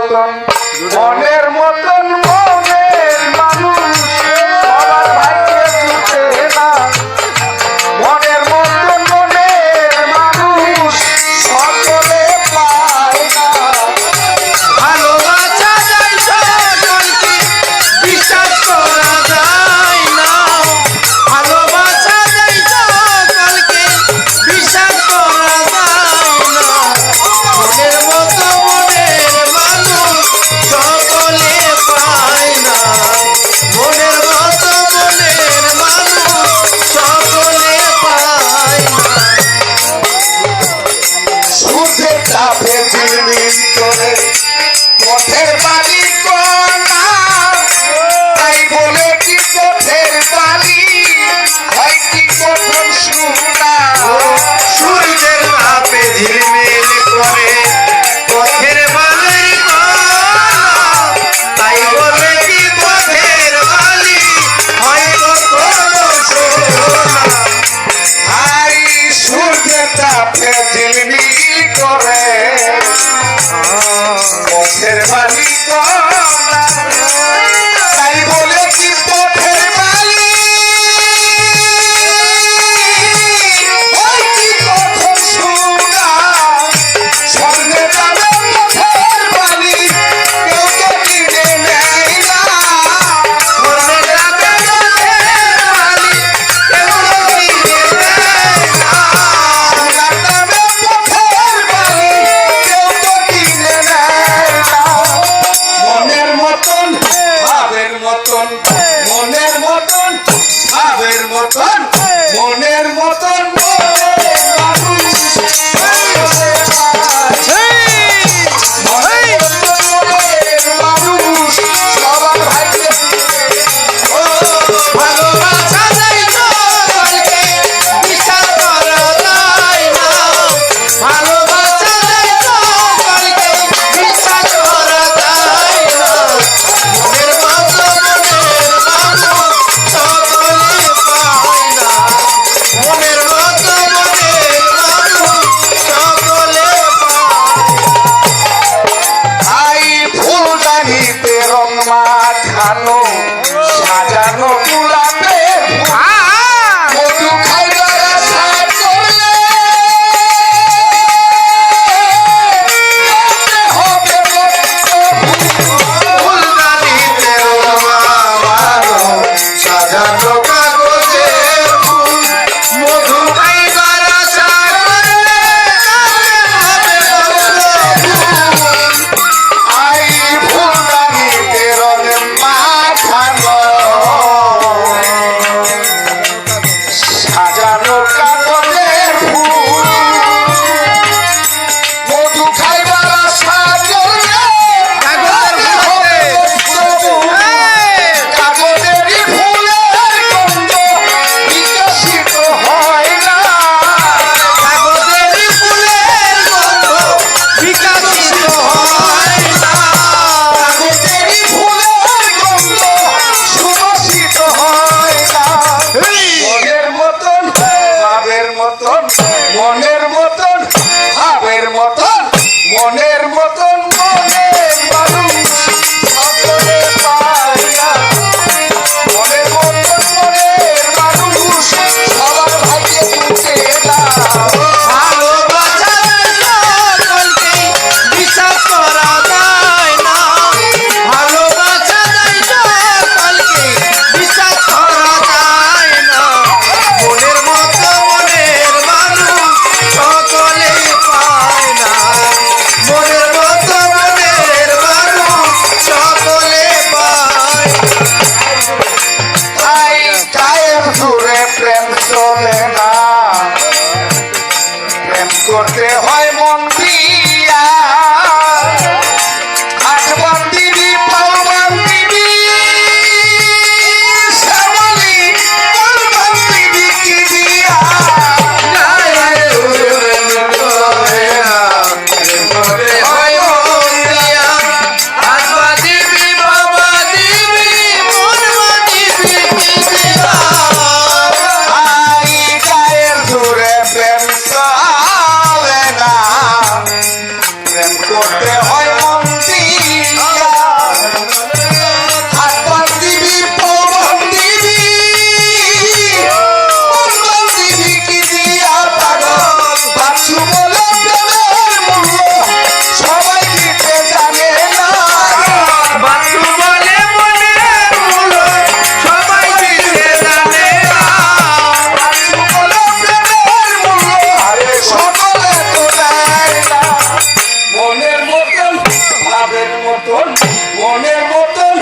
মতন মনের মতন মনের মানুষ সবার ভাগ্যে জুটে না। মনের মতন মনের মানুষ সকলে পায় না। ভালোবাসা যায় সকলকে বিশ্বাস করা যায় না। ভালোবাসা যায় সকলকে বিশ্বাস করা যায় না। মনের মতো মনের মানুষ সকলে পায় না। মনের মতো মনের মানুষ সকলে পায় না। সূর্যের তাপে ঝিলমিল করে পথের বালি কণা, তাই বলে কি পথের বালি হয় কি কঠোর সোনা। সূর্যের তাপে ঝিলমিল করে পথের বালি কণা, তাই বলে কি পথের বালি হয় কখনো সোনা। আই সূর্যের তাপে ঝিলমিল করে পথের বালি কণা, তাই বলে কি পথের বালি হয় কি কঠোর সোনা। স্বর্গে যাবে পথের বালি কেউ তো কিনে নেয় না। মনে যাবে পথের বালি কেউ তো কিনে নেয় না। সোনার দামে পথের বালি কেউ তো কিনে নেয় না। মনের মতন মনের মতন